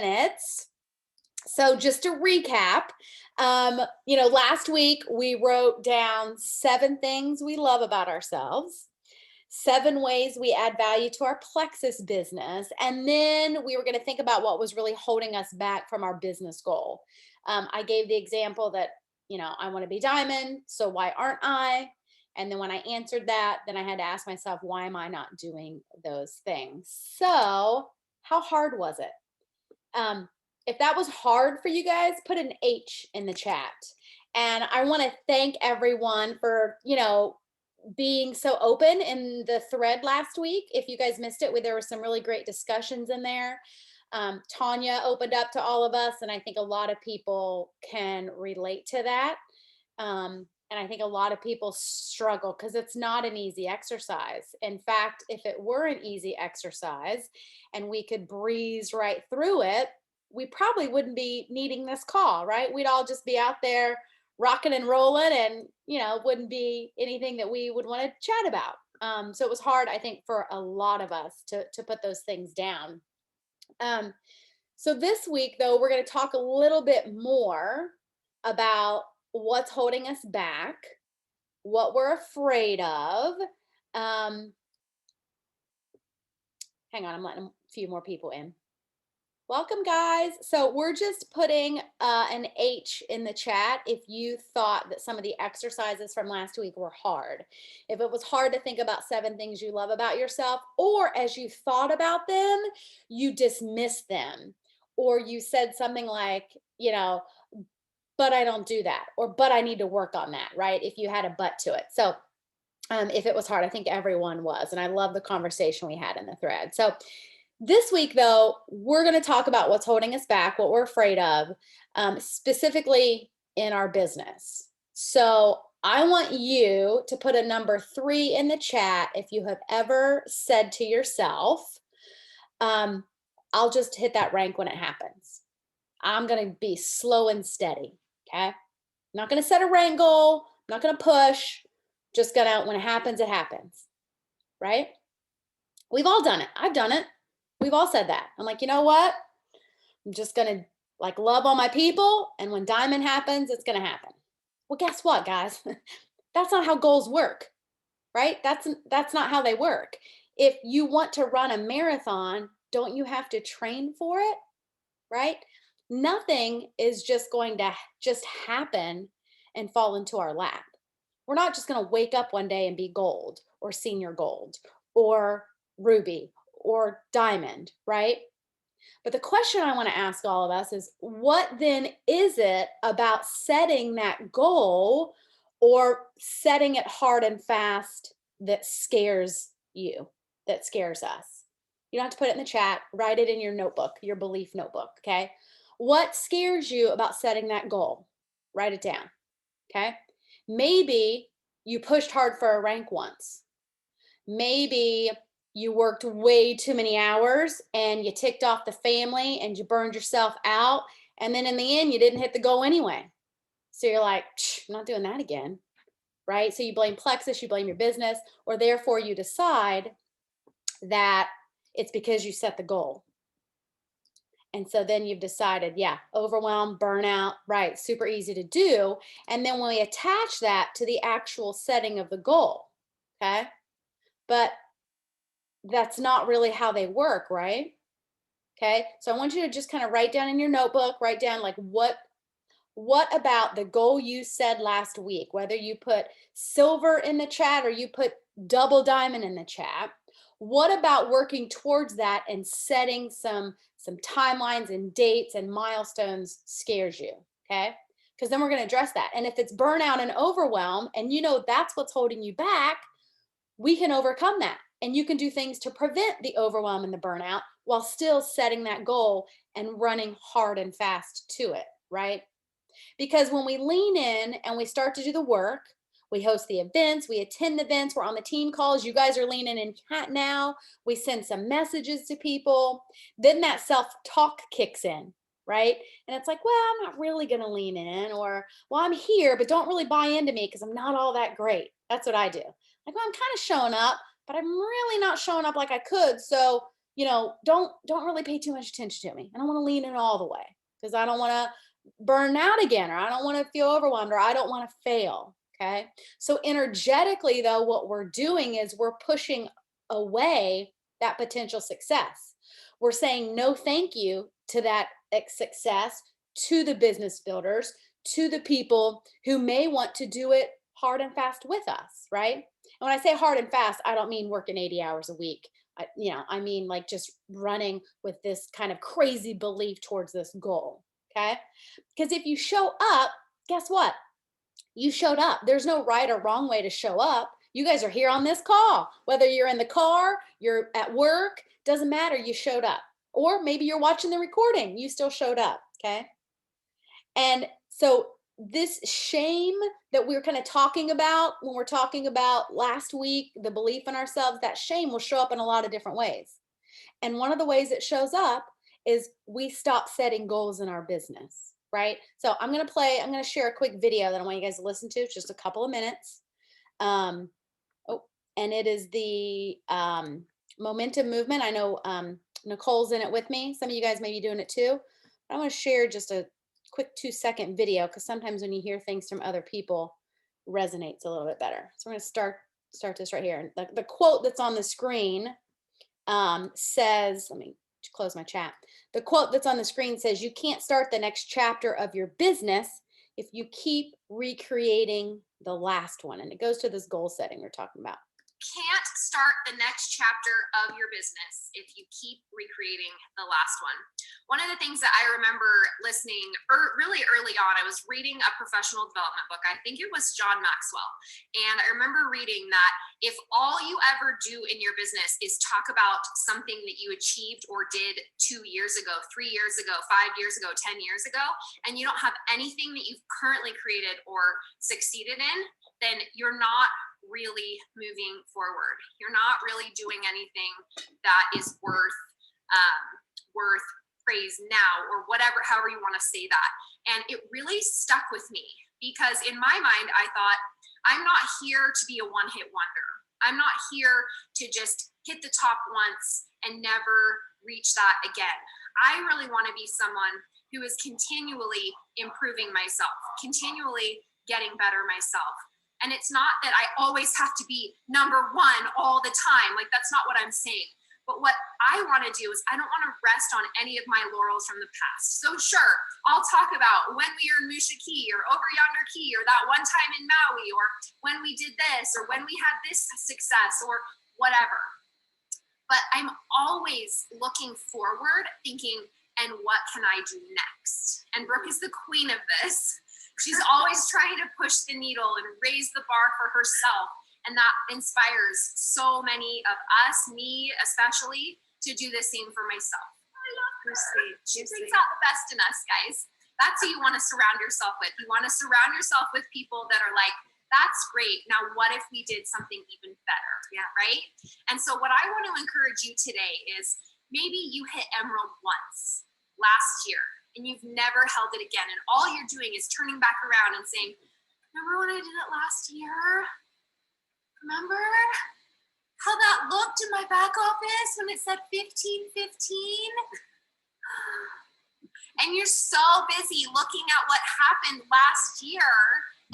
minutes. So just to recap, last week we wrote down 7 things we love about ourselves, 7 ways we add value to our Plexus business, and then we were going to think about what was really holding us back from our business goal. I gave the example that, I want to be diamond, so why aren't I? And then when I answered that, then I had to ask myself, why am I not doing those things? So, how hard was it? If that was hard for you guys, put an H in the chat. And I want to thank everyone for, being so open in the thread last week. If you guys missed it, there were some really great discussions in there. Tanya opened up to all of us, and I think a lot of people can relate to that. And I think a lot of people struggle because it's not an easy exercise. In fact, if it were an easy exercise and we could breeze right through it, we probably wouldn't be needing this call, right? We'd all just be out there rocking and rolling, and wouldn't be anything that we would want to chat about. So it was hard, I think, for a lot of us to put those things down. So this week, though, we're going to talk a little bit more about what's holding us back, what we're afraid of. Hang on, I'm letting a few more people in. Welcome, guys. So we're just putting an H in the chat if you thought that some of the exercises from last week were hard. If it was hard to think about 7 things you love about yourself, or as you thought about them, you dismissed them, or you said something like, but I don't do that, or but I need to work on that, right? If you had a but to it. So if it was hard, I think everyone was. And I love the conversation we had in the thread. So this week, though, we're going to talk about what's holding us back, what we're afraid of, specifically in our business. So I want you to put a number 3 in the chat if you have ever said to yourself, I'll just hit that rank when it happens. I'm going to be slow and steady, okay? I'm not going to set a rank goal. I'm not going to push. Just going to, when it happens, right? We've all done it. I've done it. We've all said that. I'm like, you know what? I'm just going to love all my people. And when diamond happens, it's going to happen. Well, guess what, guys? That's not how goals work, right? That's not how they work. If you want to run a marathon, don't you have to train for it, right? Nothing is just going to just happen and fall into our lap. We're not just going to wake up one day and be gold or senior gold or ruby or diamond, right? But the question I want to ask all of us is, what then is it about setting that goal or setting it hard and fast that scares you, that scares us? You don't have to put it in the chat. Write it in your notebook, your belief notebook, okay? What scares you about setting that goal? Write it down, okay? Maybe you pushed hard for a rank once. Maybe you worked way too many hours and you ticked off the family and you burned yourself out. And then in the end, you didn't hit the goal anyway. So you're like, I'm not doing that again, right? So you blame Plexus, you blame your business, or therefore you decide that it's because you set the goal. And so then you've decided, yeah, overwhelm, burnout, right, super easy to do. And then when we attach that to the actual setting of the goal, okay? But that's not really how they work, right? Okay, so I want you to just kind of write down in your notebook, write down what about the goal you said last week, whether you put silver in the chat or you put double diamond in the chat, what about working towards that and setting some timelines and dates and milestones scares you, okay? Because then we're going to address that. And if it's burnout and overwhelm, and that's what's holding you back, we can overcome that. And you can do things to prevent the overwhelm and the burnout while still setting that goal and running hard and fast to it, right? Because when we lean in and we start to do the work, we host the events, we attend the events, we're on the team calls, you guys are leaning in now, we send some messages to people, then that self-talk kicks in, right? And it's like, well, I'm not really going to lean in, or, well, I'm here, but don't really buy into me because I'm not all that great. That's what I do. Like, well, I'm kind of showing up, but I'm really not showing up like I could. So don't really pay too much attention to me. I don't want to lean in all the way because I don't want to burn out again, or I don't want to feel overwhelmed, or I don't want to fail. Okay. So energetically, though, what we're doing is we're pushing away that potential success. We're saying no thank you to that success, to the business builders, to the people who may want to do it hard and fast with us, right? And when I say hard and fast, I don't mean working 80 hours a week. I mean like just running with this kind of crazy belief towards this goal. Okay. Because if you show up, guess what? You showed up. There's no right or wrong way to show up. You guys are here on this call. Whether you're in the car, you're at work, doesn't matter. You showed up. Or maybe you're watching the recording. You still showed up. Okay. And so this shame that we were kind of talking about when we're talking about last week, the belief in ourselves, that shame will show up in a lot of different ways. And one of the ways it shows up is we stop setting goals in our business, right? So I'm going to share a quick video that I want you guys to listen to, just a couple of minutes. Um, oh, and it is the momentum movement. I know Nicole's in it with me. Some of you guys may be doing it too. I want to share just a quick 2-second video because sometimes when you hear things from other people, resonates a little bit better. So we're going to start this right here. The quote that's on the screen says, let me close my chat. The quote that's on the screen says, "You can't start the next chapter of your business if you keep recreating the last one." And it goes to this goal setting we're talking about. Can't start the next chapter of your business if you keep recreating the last one. One of the things that I remember listening really early on, I was reading a professional development book. I think it was John Maxwell. And I remember reading that if all you ever do in your business is talk about something that you achieved or did 2 years ago, 3 years ago, 5 years ago, 10 years ago, and you don't have anything that you've currently created or succeeded in, then you're not really moving forward. You're not really doing anything that is worth praise now, or whatever, however you want to say that. And it really stuck with me because in my mind, I thought, I'm not here to be a one-hit wonder. I'm not here to just hit the top once and never reach that again. I really want to be someone who is continually improving myself, continually getting better myself. And it's not that I always have to be number one all the time. Like, that's not what I'm saying. But what I want to do is I don't want to rest on any of my laurels from the past. So sure, I'll talk about when we were in Musha Key or over yonder key, or that one time in Maui, or when we did this, or when we had this success, or whatever. But I'm always looking forward, thinking, and what can I do next? And Brooke is the queen of this. She's always trying to push the needle and raise the bar for herself. And that inspires so many of us, me especially, to do the same for myself. I love her. She brings out the best in us, guys. That's who you want to surround yourself with. You want to surround yourself with people that are like, that's great. Now, what if we did something even better? Yeah. Right? And so what I want to encourage you today is maybe you hit Emerald once last year, and you've never held it again. And all you're doing is turning back around and saying, remember when I did it last year? Remember how that looked in my back office when it said 1515? And you're so busy looking at what happened last year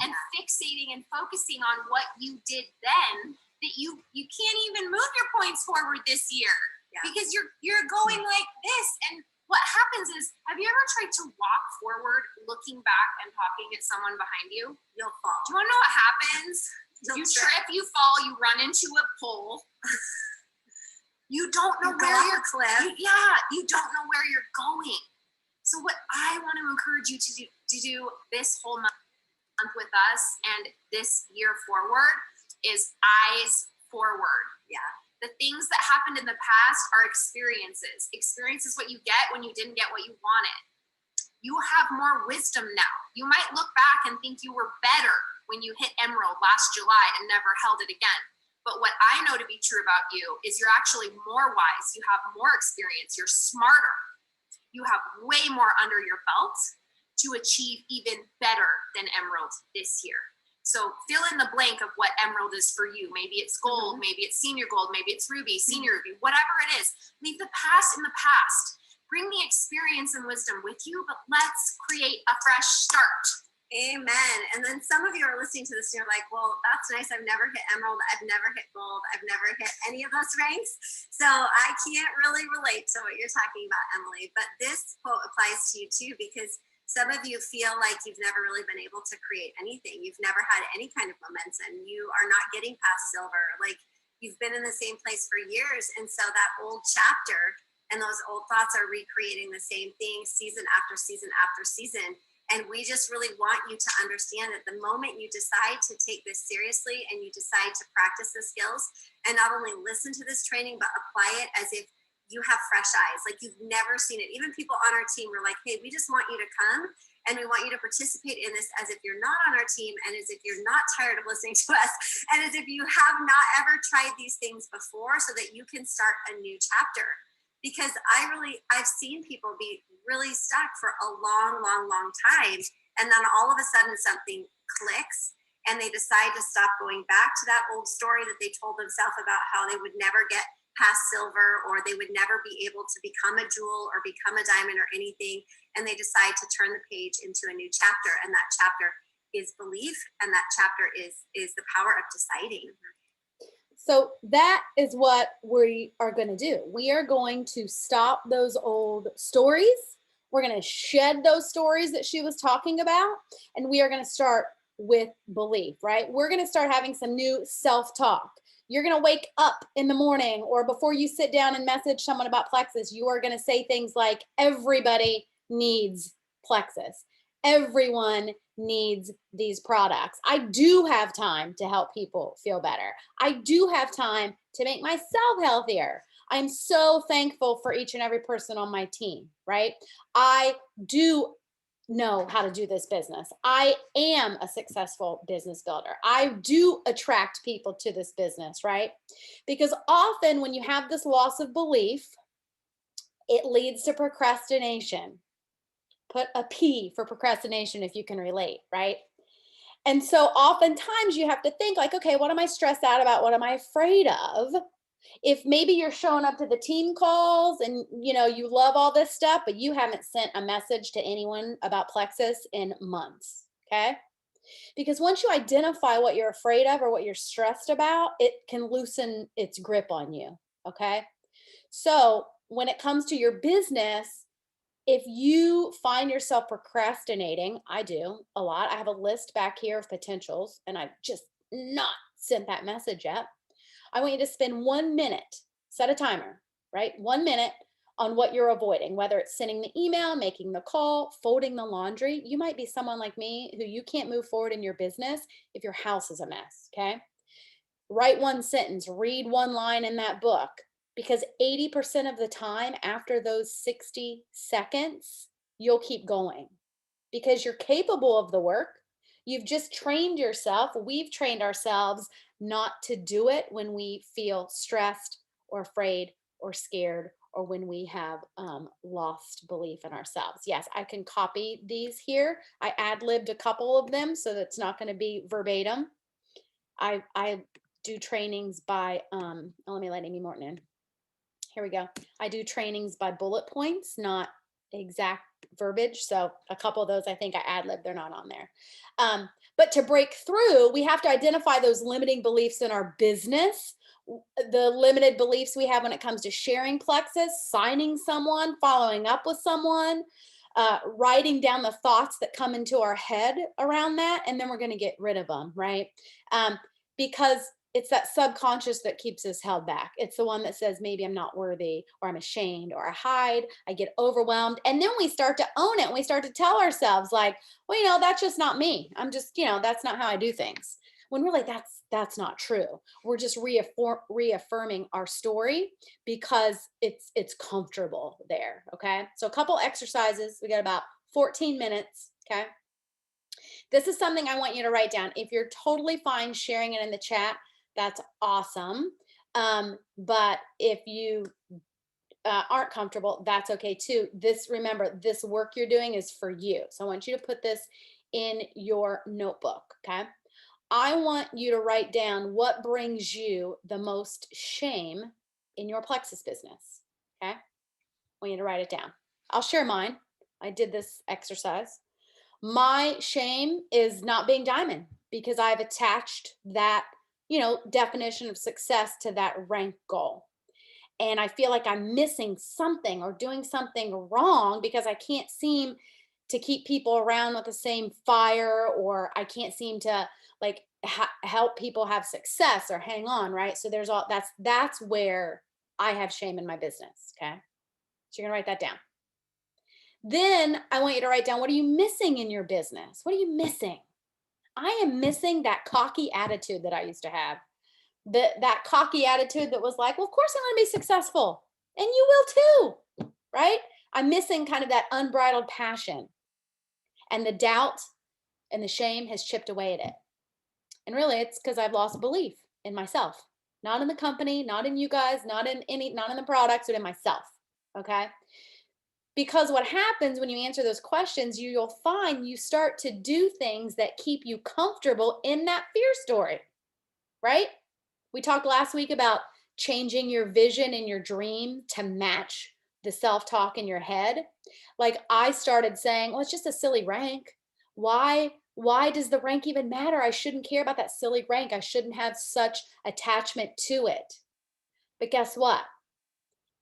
and fixating and focusing on what you did then that you can't even move your points forward this year. Yeah. Because you're going like this. And what happens is, have you ever tried to walk forward, looking back and talking at someone behind you? You'll fall. Do you want to know what happens? You trip, you fall, you run into a pole. You don't know where you're cliff. You don't know where you're going. So what I want to encourage you to do this whole month with us and this year forward is eyes forward. Yeah. The things that happened in the past are experiences. Experience is what you get when you didn't get what you wanted. You have more wisdom now. You might look back and think you were better when you hit Emerald last July and never held it again. But what I know to be true about you is you're actually more wise. You have more experience. You're smarter. You have way more under your belt to achieve even better than Emerald this year. So fill in the blank of what emerald is for you. Maybe it's gold, maybe it's senior gold, maybe it's ruby, senior ruby, whatever it is. Leave the past in the past. Bring the experience and wisdom with you, but let's create a fresh start. Amen. And then some of you are listening to this and you're like, well, that's nice. I've never hit emerald. I've never hit gold. I've never hit any of those ranks. So I can't really relate to what you're talking about, Emily. But this quote applies to you too, because some of you feel like you've never really been able to create anything. You've never had any kind of momentum. You are not getting past silver. Like, you've been in the same place for years. And so that old chapter and those old thoughts are recreating the same thing season after season after season. And we just really want you to understand that the moment you decide to take this seriously and you decide to practice the skills and not only listen to this training, but apply it as if you have fresh eyes, like you've never seen it. Even people on our team were like, hey, we just want you to come and we want you to participate in this as if you're not on our team and as if you're not tired of listening to us and as if you have not ever tried these things before so that you can start a new chapter. Because I've seen people be really stuck for a long, long, long time. And then all of a sudden something clicks and they decide to stop going back to that old story that they told themselves about how they would never get past silver or they would never be able to become a jewel or become a diamond or anything. And they decide to turn the page into a new chapter. And that chapter is belief. And that chapter is the power of deciding. So that is what we are going to do. We are going to stop those old stories. We're going to shed those stories that she was talking about. And we are going to start with belief, right? We're going to start having some new self-talk. You're going to wake up in the morning or before you sit down and message someone about Plexus, you are going to say things like, everybody needs Plexus. Everyone needs these products. I do have time to help people feel better. I do have time to make myself healthier. I'm so thankful for each and every person on my team, right? I do know how to do this business. I am a successful business builder. I do attract people to this business, right? Because often when you have this loss of belief, it leads to procrastination. Put a P for procrastination if you can relate, right? And so oftentimes you have to think like, okay, what am I stressed out about? What am I afraid of? If maybe you're showing up to the team calls and you love all this stuff, but you haven't sent a message to anyone about Plexus in months, okay? Because once you identify what you're afraid of or what you're stressed about, it can loosen its grip on you, okay? So when it comes to your business, if you find yourself procrastinating, I do a lot. I have a list back here of potentials and I've just not sent that message yet. I want you to spend 1 minute, set a timer, right? 1 minute on what you're avoiding, whether it's sending the email, making the call, folding the laundry. You might be someone like me who you can't move forward in your business if your house is a mess, okay? Write one sentence, read one line in that book, because 80% of the time after those 60 seconds, you'll keep going because you're capable of the work. You've just trained yourself. We've trained ourselves not to do it when we feel stressed or afraid or scared or when we have lost belief in ourselves. Yes, I can copy these here. I ad-libbed a couple of them, so that's not going to be verbatim. I do trainings by, let me let Amy Morton in. Here we go. I do trainings by bullet points, not exact verbiage. So a couple of those, I think I ad-lib, they're not on there. But to break through, we have to identify those limiting beliefs in our business, the limited beliefs we have when it comes to sharing Plexus, signing someone, following up with someone, writing down the thoughts that come into our head around that, and then we're going to get rid of them, right? Because it's that subconscious that keeps us held back. It's the one that says, maybe I'm not worthy, or I'm ashamed, or I hide, I get overwhelmed. And then we start to own it. And we start to tell ourselves like, well, that's just not me. I'm just, that's not how I do things. When really that's not true. We're just reaffirming our story because it's comfortable there. Okay. So a couple exercises. We got about 14 minutes. Okay. This is something I want you to write down. If you're totally fine sharing it in the chat, that's awesome. But if you aren't comfortable, that's okay too. Remember, this work you're doing is for you. So I want you to put this in your notebook, okay? I want you to write down what brings you the most shame in your Plexus business. Okay. I want you to write it down. I'll share mine. I did this exercise. My shame is not being diamond because I've attached that, definition of success to that rank goal. And I feel like I'm missing something or doing something wrong because I can't seem to keep people around with the same fire, or I can't seem to like help people have success or hang on, right? So there's all that's where I have shame in my business, okay? So you're going to write that down. Then I want you to write down, what are you missing in your business? What are you missing? I am missing that cocky attitude that I used to have. That cocky attitude that was like, well, of course I'm going to be successful. And you will too, right? I'm missing kind of that unbridled passion. And the doubt and the shame has chipped away at it. And really, it's because I've lost belief in myself, not in the company, not in you guys, not in the products, but in myself. Okay. Because what happens when you answer those questions, you'll find you start to do things that keep you comfortable in that fear story, right? We talked last week about changing your vision and your dream to match the self-talk in your head. Like I started saying, well, it's just a silly rank. Why does the rank even matter? I shouldn't care about that silly rank. I shouldn't have such attachment to it. But guess what?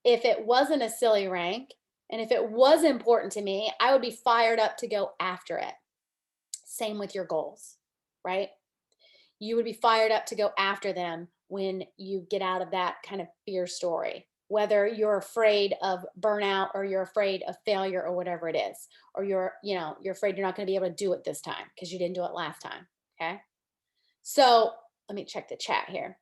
If it wasn't a silly rank and if it was important to me, I would be fired up to go after it. Same with your goals, right? You would be fired up to go after them when you get out of that kind of fear story, whether you're afraid of burnout or you're afraid of failure or whatever it is, or you're afraid you're not going to be able to do it this time because you didn't do it last time. Okay. So let me check the chat here.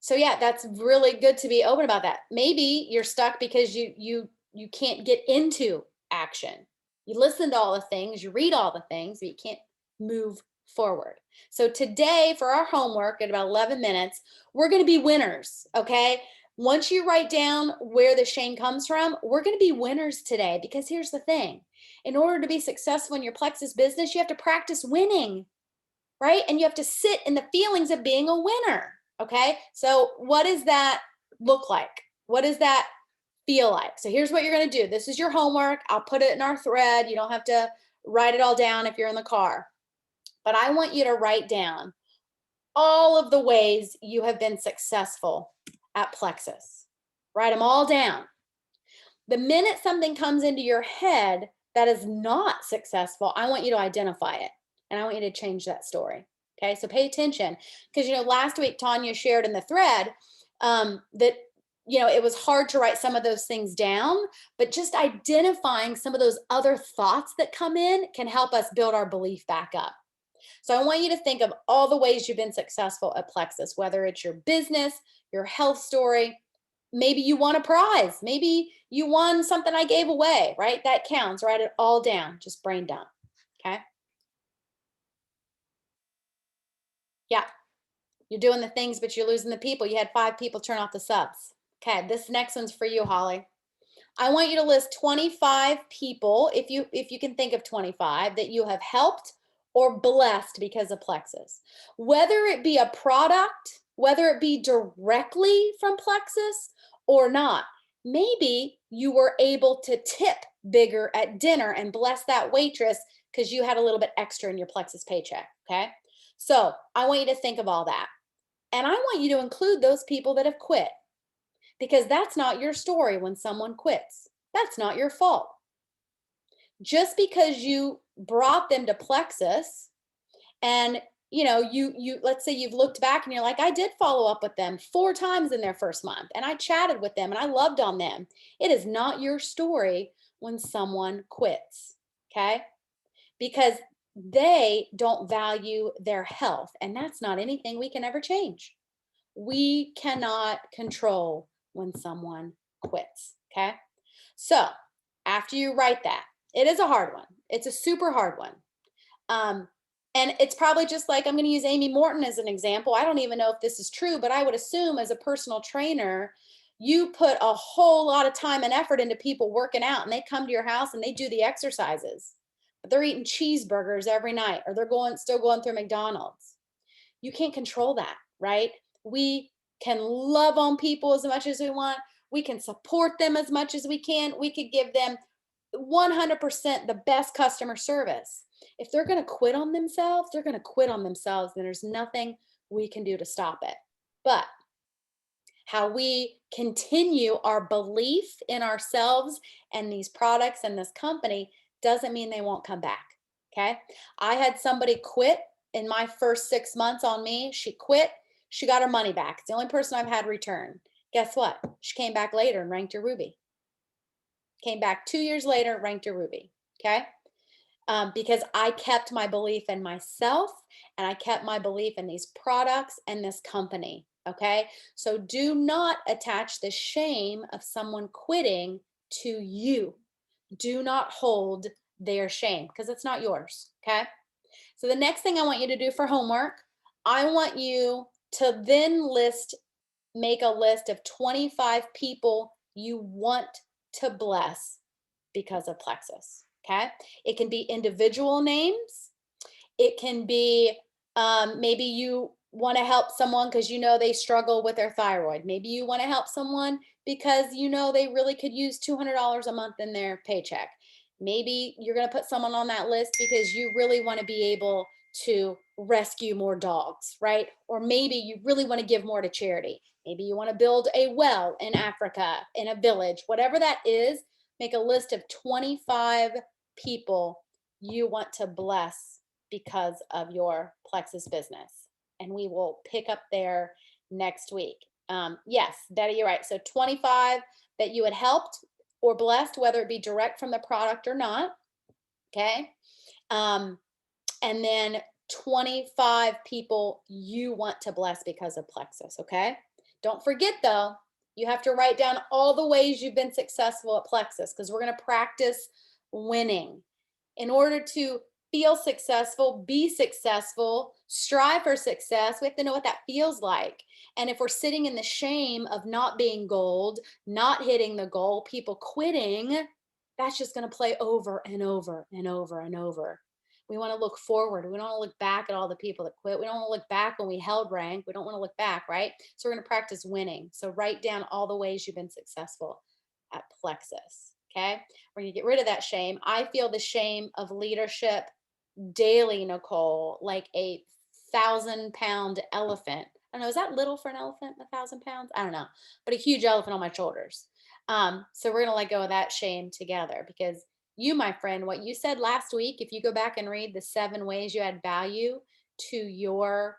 So yeah, that's really good to be open about that. Maybe you're stuck because you can't get into action. You listen to all the things, you read all the things, but you can't move forward. So today for our homework at about 11 minutes, we're going to be winners, okay? Once you write down where the shame comes from, we're going to be winners today, because here's the thing. In order to be successful in your Plexus business, you have to practice winning, right? And you have to sit in the feelings of being a winner. Okay. So what does that look like? What does that feel like? So here's what you're going to do. This is your homework. I'll put it in our thread. You don't have to write it all down if you're in the car, but I want you to write down all of the ways you have been successful at Plexus. Write them all down. The minute something comes into your head that is not successful, I want you to identify it. And I want you to change that story. Okay, so pay attention, because last week Tanya shared in the thread that it was hard to write some of those things down, but just identifying some of those other thoughts that come in can help us build our belief back up. So I want you to think of all the ways you've been successful at Plexus, whether it's your business, your health story. Maybe you won a prize. Maybe you won something I gave away, right? That counts. Write it all down. Just brain dump. Okay. Yeah. You're doing the things, but you're losing the people. You had 5 people turn off the subs. Okay. This next one's for you, Holly. I want you to list 25 people, if you can think of 25, that you have helped or blessed because of Plexus. Whether it be a product, whether it be directly from Plexus or not. Maybe you were able to tip bigger at dinner and bless that waitress because you had a little bit extra in your Plexus paycheck, okay? So I want you to think of all that. And I want you to include those people that have quit, because that's not your story when someone quits. That's not your fault. Just because you brought them to Plexus and you let's say you've looked back and you're like, I did follow up with them 4 times in their first month and I chatted with them and I loved on them. It is not your story when someone quits, okay? Because they don't value their health, and that's not anything we can ever change. We cannot control when someone quits, okay? So after you write that, it is a hard one. It's a super hard one. And it's probably just like, I'm going to use Amy Morton as an example. I don't even know if this is true, but I would assume as a personal trainer, you put a whole lot of time and effort into people working out, and they come to your house and they do the exercises. but they're eating cheeseburgers every night, or they're still going through McDonald's. You can't control that, right? We can love on people as much as we want. We can support them as much as we can. We could give them 100% the best customer service. If they're going to quit on themselves, they're going to quit on themselves. And there's nothing we can do to stop it. But how we continue our belief in ourselves and these products and this company doesn't mean they won't come back. Okay. I had somebody quit in my first 6 months on me. She quit. She got her money back. It's the only person I've had return. Guess what? She came back later and ranked her Ruby. Came back 2 years later, ranked her Ruby. Okay. Because I kept my belief in myself and I kept my belief in these products and this company. Okay. So do not attach the shame of someone quitting to you. Do not hold their shame because it's not yours. Okay. So the next thing I want you to do for homework, I want you to then make a list of 25 people you want to bless because of Plexus. Okay. It can be individual names. It can be maybe you want to help someone because you know they struggle with their thyroid. Maybe you want to help someone because you know they really could use $200 a month in their paycheck. Maybe you're going to put someone on that list because you really want to be able to rescue more dogs, right? Or maybe you really want to give more to charity. Maybe you want to build a well in Africa, in a village, whatever that is. Make a list of 25 people you want to bless because of your Plexus business. And we will pick up there next week. Yes, Betty, you're right. So 25 that you had helped or blessed, whether it be direct from the product or not. Okay. And then 25 people you want to bless because of Plexus. Okay. Don't forget though, you have to write down all the ways you've been successful at Plexus because we're going to practice winning. In order to feel successful, be successful, strive for success, we have to know what that feels like. And if we're sitting in the shame of not being gold, not hitting the goal, people quitting, that's just going to play over and over and over and over. We want to look forward. We don't want to look back at all the people that quit. We don't want to look back when we held rank. We don't want to look back, right? So we're going to practice winning. So write down all the ways you've been successful at Plexus. Okay. We're going to get rid of that shame. I feel the shame of leadership daily, Nicole, like a 1,000-pound elephant. I don't know. Is that little for an elephant? 1,000 pounds? I don't know, but a huge elephant on my shoulders. So we're going to let go of that shame together because you, my friend, what you said last week, if you go back and read the 7 ways you add value to your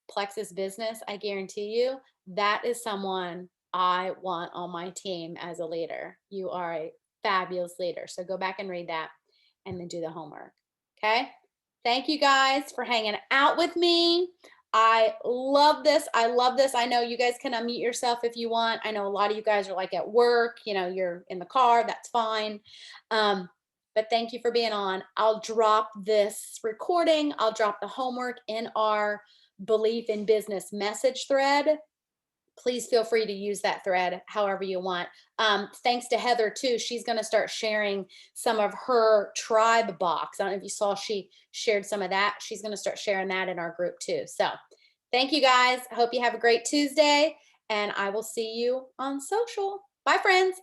Plexus business, I guarantee you that is someone I want on my team as a leader. You are a fabulous leader. So go back and read that and then do the homework. Okay. Thank you guys for hanging out with me. I love this. I love this. I know you guys can unmute yourself if you want. I know a lot of you guys are like at work, you're in the car, that's fine. But thank you for being on. I'll drop this recording. I'll drop the homework in our Belief in Business message thread. Please feel free to use that thread however you want. Thanks to Heather too. She's going to start sharing some of her tribe box. I don't know if you saw, she shared some of that. She's going to start sharing that in our group too. So thank you guys. I hope you have a great Tuesday and I will see you on social. Bye friends.